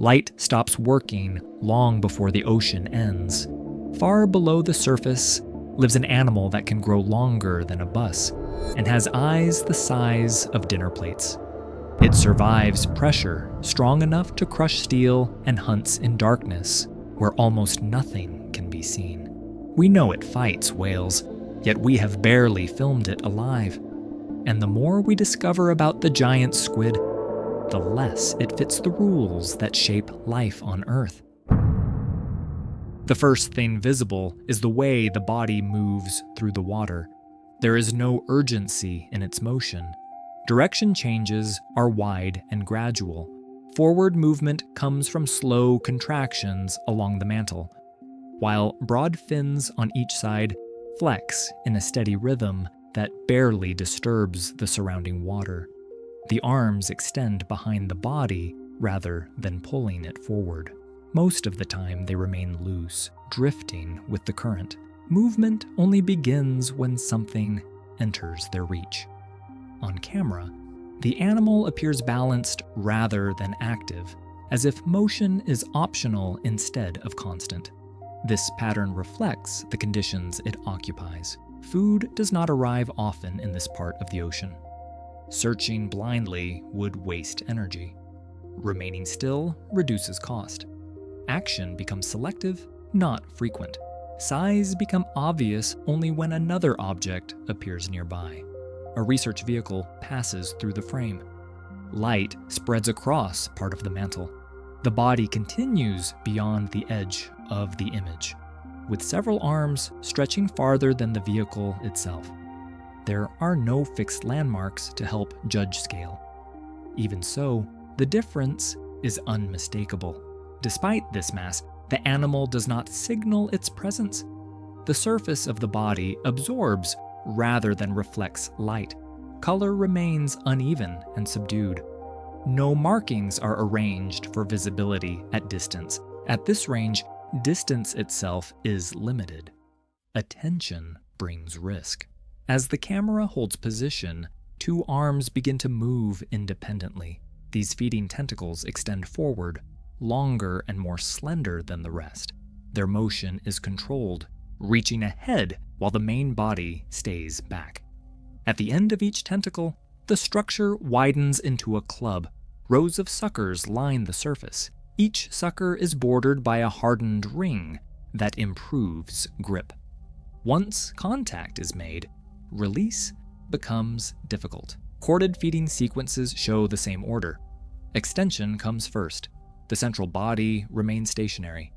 Light stops working long before the ocean ends. Far below the surface lives an animal that can grow longer than a bus and has eyes the size of dinner plates. It survives pressure strong enough to crush steel and hunts in darkness, where almost nothing can be seen. We know it fights whales, yet we have barely filmed it alive. And the more we discover about the giant squid, the less it fits the rules that shape life on Earth. The first thing visible is the way the body moves through the water. There is no urgency in its motion. Direction changes are wide and gradual. Forward movement comes from slow contractions along the mantle, while broad fins on each side flex in a steady rhythm that barely disturbs the surrounding water. The arms extend behind the body rather than pulling it forward. Most of the time they remain loose, drifting with the current. Movement only begins when something enters their reach. On camera, the animal appears balanced rather than active, as if motion is optional instead of constant. This pattern reflects the conditions it occupies. Food does not arrive often in this part of the ocean. Searching blindly would waste energy. Remaining still reduces cost. Action becomes selective, not frequent. Size becomes obvious only when another object appears nearby. A research vehicle passes through the frame. Light spreads across part of the mantle. The body continues beyond the edge of the image, with several arms stretching farther than the vehicle itself. There are no fixed landmarks to help judge scale. Even so, the difference is unmistakable. Despite this mass, the animal does not signal its presence. The surface of the body absorbs rather than reflects light. Color remains uneven and subdued. No markings are arranged for visibility at distance. At this range, distance itself is limited. Attention brings risk. As the camera holds position, two arms begin to move independently. These feeding tentacles extend forward, longer and more slender than the rest. Their motion is controlled, reaching ahead while the main body stays back. At the end of each tentacle, the structure widens into a club. Rows of suckers line the surface. Each sucker is bordered by a hardened ring that improves grip. Once contact is made, release becomes difficult. Corded feeding sequences show the same order. Extension comes first. The central body remains stationary.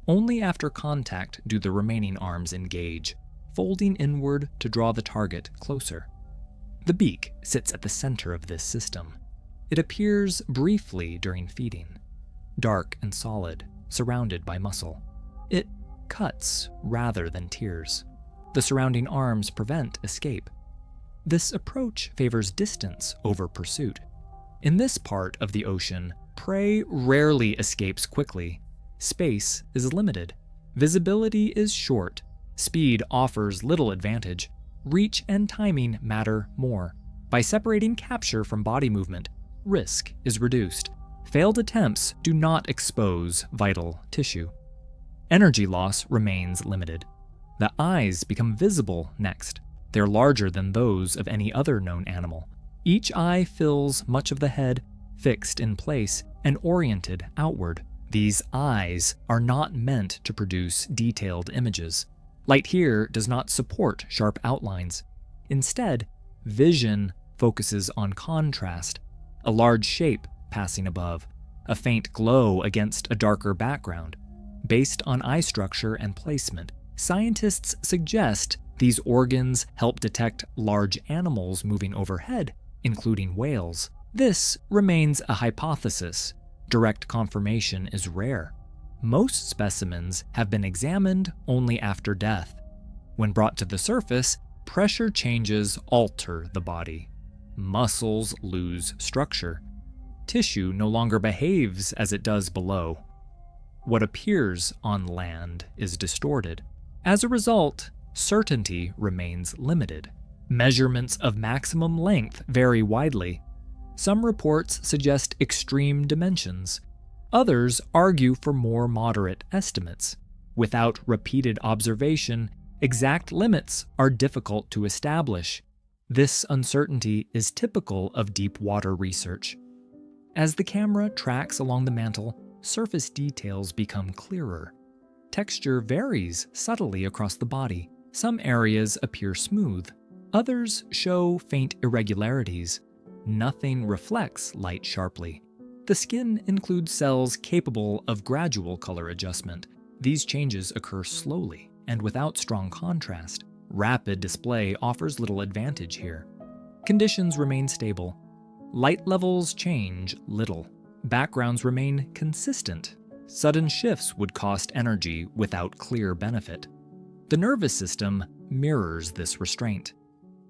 Only after contact do the remaining arms engage, folding inward to draw the target closer. The beak sits at the center of this system. It appears briefly during feeding, dark and solid, surrounded by muscle. It cuts rather than tears. The surrounding arms prevent escape. This approach favors distance over pursuit. In this part of the ocean, prey rarely escapes quickly. Space is limited. Visibility is short. Speed offers little advantage. Reach and timing matter more. By separating capture from body movement, risk is reduced. Failed attempts do not expose vital tissue. Energy loss remains limited. The eyes become visible next. They're larger than those of any other known animal. Each eye fills much of the head, fixed in place and oriented outward. These eyes are not meant to produce detailed images. Light here does not support sharp outlines. Instead, vision focuses on contrast, a large shape passing above, a faint glow against a darker background. Based on eye structure and placement, scientists suggest these organs help detect large animals moving overhead, including whales. This remains a hypothesis. Direct confirmation is rare. Most specimens have been examined only after death. When brought to the surface, pressure changes alter the body. Muscles lose structure. Tissue no longer behaves as it does below. What appears on land is distorted. As a result, certainty remains limited. Measurements of maximum length vary widely. Some reports suggest extreme dimensions. Others argue for more moderate estimates. Without repeated observation, exact limits are difficult to establish. This uncertainty is typical of deep water research. As the camera tracks along the mantle, surface details become clearer. Texture varies subtly across the body. Some areas appear smooth. Others show faint irregularities. Nothing reflects light sharply. The skin includes cells capable of gradual color adjustment. These changes occur slowly and without strong contrast. Rapid display offers little advantage here. Conditions remain stable. Light levels change little. Backgrounds remain consistent. Sudden shifts would cost energy without clear benefit. The nervous system mirrors this restraint.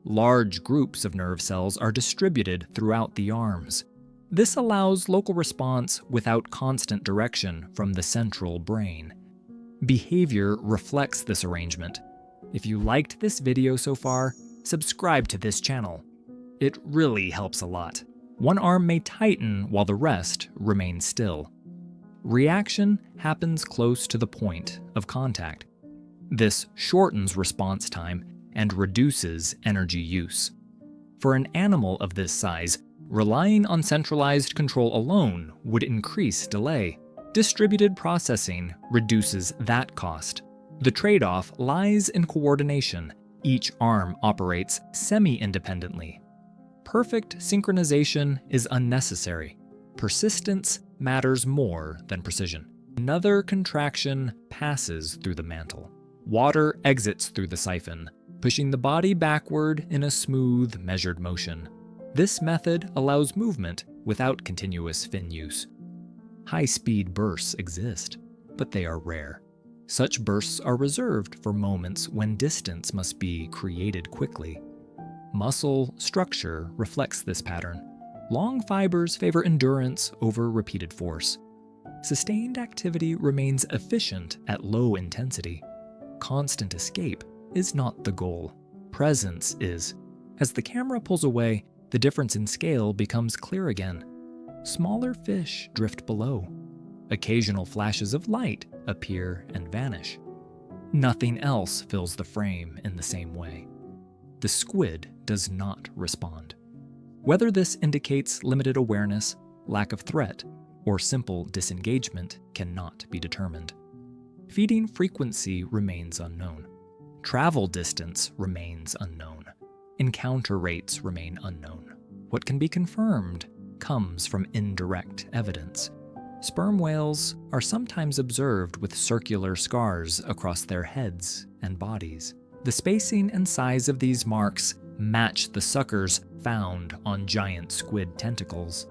Large groups of nerve cells are distributed throughout the arms. This allows local response without constant direction from the central brain. Behavior reflects this arrangement. If you liked this video so far, subscribe to this channel. It really helps a lot. One arm may tighten while the rest remains still. Reaction happens close to the point of contact. This shortens response time and reduces energy use. For an animal of this size, relying on centralized control alone would increase delay. Distributed processing reduces that cost. The trade-off lies in coordination. Each arm operates semi-independently. Perfect synchronization is unnecessary. Persistence matters more than precision. Another contraction passes through the mantle. Water exits through the siphon, pushing the body backward in a smooth, measured motion. This method allows movement without continuous fin use. High-speed bursts exist, but they are rare. Such bursts are reserved for moments when distance must be created quickly. Muscle structure reflects this pattern. Long fibers favor endurance over repeated force. Sustained activity remains efficient at low intensity. Constant escape is not the goal. Presence is. As the camera pulls away, the difference in scale becomes clear again. Smaller fish drift below. Occasional flashes of light appear and vanish. Nothing else fills the frame in the same way. The squid does not respond. Whether this indicates limited awareness, lack of threat, or simple disengagement cannot be determined. Feeding frequency remains unknown. Travel distance remains unknown. Encounter rates remain unknown. What can be confirmed comes from indirect evidence. Sperm whales are sometimes observed with circular scars across their heads and bodies. The spacing and size of these marks match the suckers found on giant squid tentacles.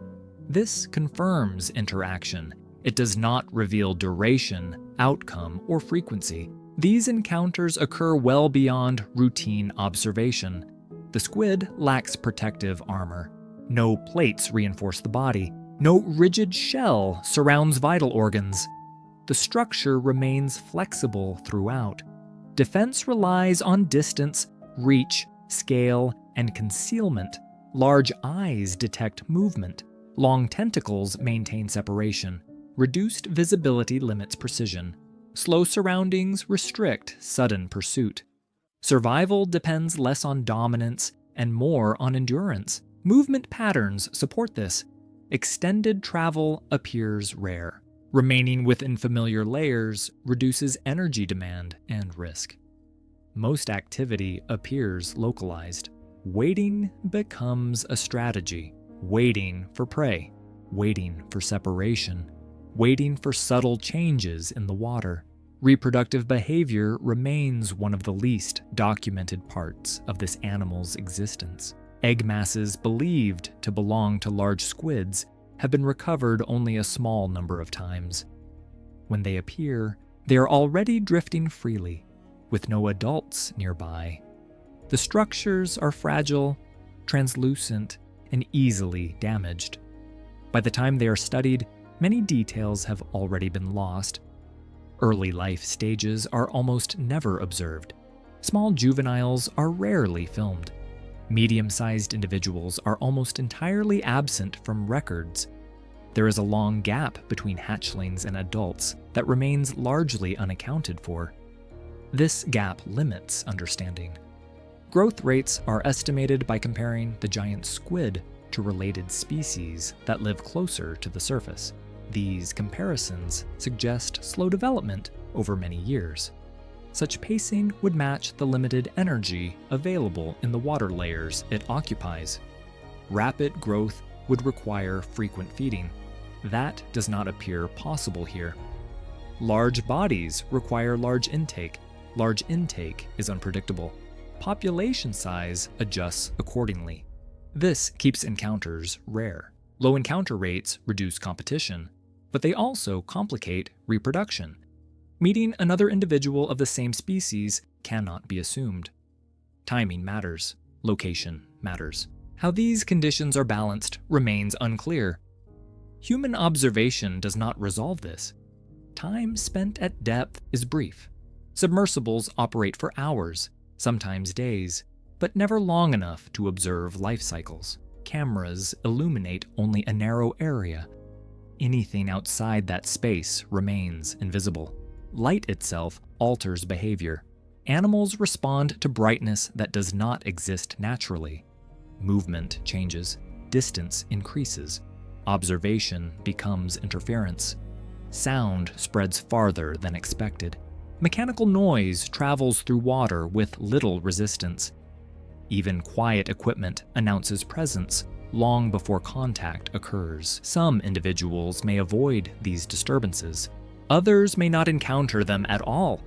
This confirms interaction. It does not reveal duration, outcome, or frequency. These encounters occur well beyond routine observation. The squid lacks protective armor. No plates reinforce the body. No rigid shell surrounds vital organs. The structure remains flexible throughout. Defense relies on distance, reach, scale, and concealment. Large eyes detect movement. Long tentacles maintain separation. Reduced visibility limits precision. Slow surroundings restrict sudden pursuit. Survival depends less on dominance and more on endurance. Movement patterns support this. Extended travel appears rare. Remaining within familiar layers reduces energy demand and risk. Most activity appears localized. Waiting becomes a strategy. Waiting for prey. Waiting for separation. Waiting for subtle changes in the water. Reproductive behavior remains one of the least documented parts of this animal's existence. Egg masses believed to belong to large squids have been recovered only a small number of times. When they appear, they are already drifting freely, with no adults nearby. The structures are fragile, translucent, and easily damaged. By the time they are studied, many details have already been lost. Early life stages are almost never observed. Small juveniles are rarely filmed. Medium-sized individuals are almost entirely absent from records. There is a long gap between hatchlings and adults that remains largely unaccounted for. This gap limits understanding. Growth rates are estimated by comparing the giant squid to related species that live closer to the surface. These comparisons suggest slow development over many years. Such pacing would match the limited energy available in the water layers it occupies. Rapid growth would require frequent feeding. That does not appear possible here. Large bodies require large intake. Large intake is unpredictable. Population size adjusts accordingly. This keeps encounters rare. Low encounter rates reduce competition, but they also complicate reproduction. Meeting another individual of the same species cannot be assumed. Timing matters. Location matters. How these conditions are balanced remains unclear. Human observation does not resolve this. Time spent at depth is brief. Submersibles operate for hours, sometimes days, but never long enough to observe life cycles. Cameras illuminate only a narrow area. Anything outside that space remains invisible. Light itself alters behavior. Animals respond to brightness that does not exist naturally. Movement changes. Distance increases. Observation becomes interference. Sound spreads farther than expected. Mechanical noise travels through water with little resistance. Even quiet equipment announces presence long before contact occurs. Some individuals may avoid these disturbances. Others may not encounter them at all.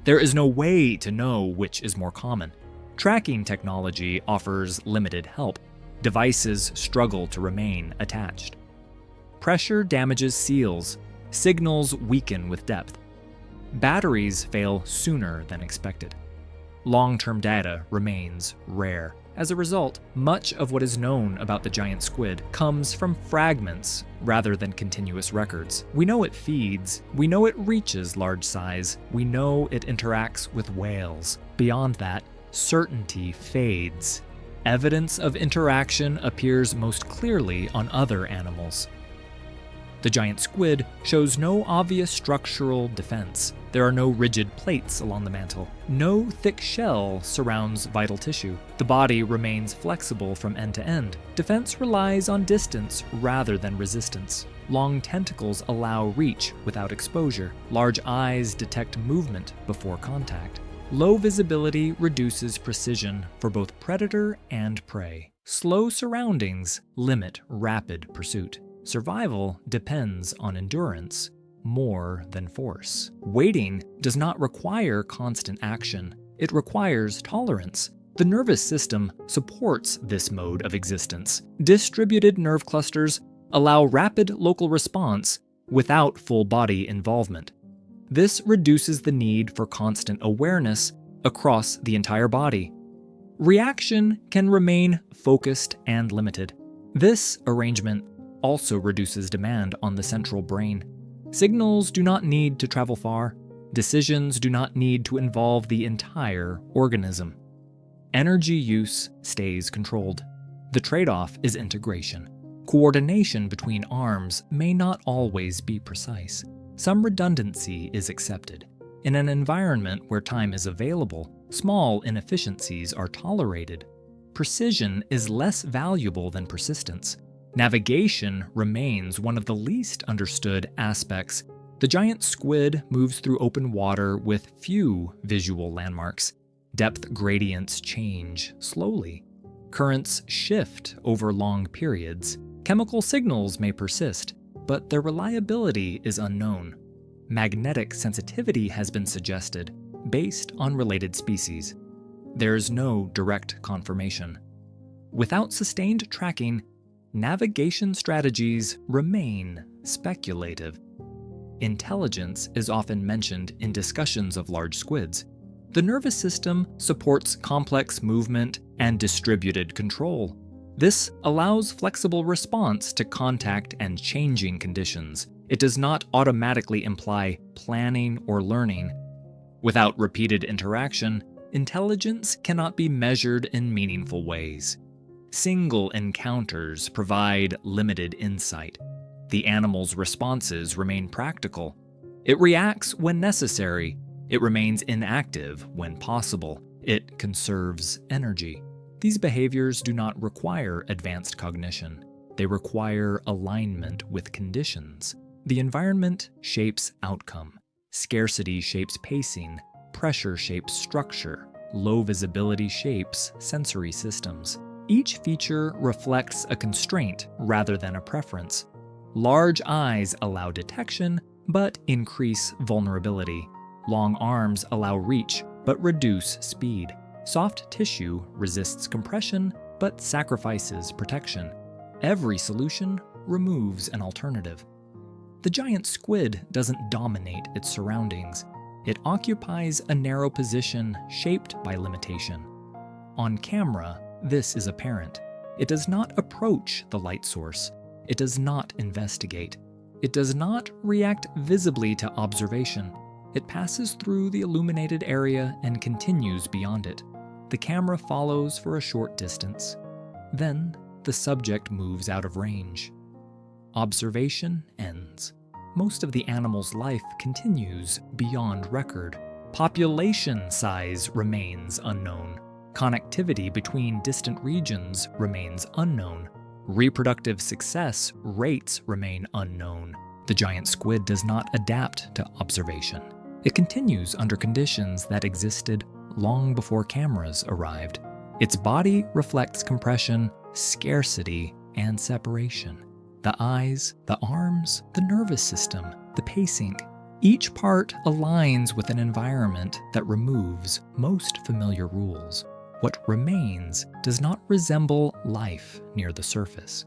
There is no way to know which is more common. Tracking technology offers limited help. Devices struggle to remain attached. Pressure damages seals. Signals weaken with depth. Batteries fail sooner than expected. Long-term data remains rare. As a result, much of what is known about the giant squid comes from fragments rather than continuous records. We know it feeds. We know it reaches large size. We know it interacts with whales. Beyond that, certainty fades. Evidence of interaction appears most clearly on other animals. The giant squid shows no obvious structural defense. There are no rigid plates along the mantle. No thick shell surrounds vital tissue. The body remains flexible from end to end. Defense relies on distance rather than resistance. Long tentacles allow reach without exposure. Large eyes detect movement before contact. Low visibility reduces precision for both predator and prey. Slow surroundings limit rapid pursuit. Survival depends on endurance more than force. Waiting does not require constant action. It requires tolerance. The nervous system supports this mode of existence. Distributed nerve clusters allow rapid local response without full body involvement. This reduces the need for constant awareness across the entire body. Reaction can remain focused and limited. This arrangement also reduces demand on the central brain. Signals do not need to travel far. Decisions do not need to involve the entire organism. Energy use stays controlled. The trade-off is integration. Coordination between arms may not always be precise. Some redundancy is accepted. In an environment where time is available, small inefficiencies are tolerated. Precision is less valuable than persistence. Navigation remains one of the least understood aspects. The giant squid moves through open water with few visual landmarks. Depth gradients change slowly. Currents shift over long periods. Chemical signals may persist, but their reliability is unknown. Magnetic sensitivity has been suggested, based on related species. There's no direct confirmation. Without sustained tracking, navigation strategies remain speculative. Intelligence is often mentioned in discussions of large squids. The nervous system supports complex movement and distributed control. This allows flexible response to contact and changing conditions. It does not automatically imply planning or learning. Without repeated interaction, intelligence cannot be measured in meaningful ways. Single encounters provide limited insight. The animal's responses remain practical. It reacts when necessary. It remains inactive when possible. It conserves energy. These behaviors do not require advanced cognition. They require alignment with conditions. The environment shapes outcome. Scarcity shapes pacing. Pressure shapes structure. Low visibility shapes sensory systems. Each feature reflects a constraint rather than a preference. Large eyes allow detection, but increase vulnerability. Long arms allow reach, but reduce speed. Soft tissue resists compression, but sacrifices protection. Every solution removes an alternative. The giant squid doesn't dominate its surroundings. It occupies a narrow position shaped by limitation. On camera, this is apparent. It does not approach the light source. It does not investigate. It does not react visibly to observation. It passes through the illuminated area and continues beyond it. The camera follows for a short distance. Then, the subject moves out of range. Observation ends. Most of the animal's life continues beyond record. Population size remains unknown. Connectivity between distant regions remains unknown. Reproductive success rates remain unknown. The giant squid does not adapt to observation. It continues under conditions that existed long before cameras arrived. Its body reflects compression, scarcity, and separation. The eyes, the arms, the nervous system, the pacing. Each part aligns with an environment that removes most familiar rules. What remains does not resemble life near the surface.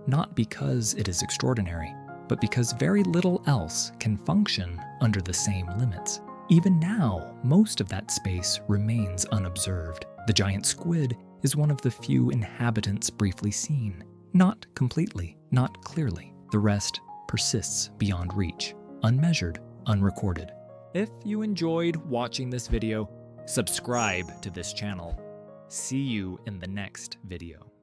Not because it is extraordinary, but because very little else can function under the same limits. Even now, most of that space remains unobserved. The giant squid is one of the few inhabitants briefly seen. Not completely, not clearly. The rest persists beyond reach, unmeasured, unrecorded. If you enjoyed watching this video, subscribe to this channel. See you in the next video.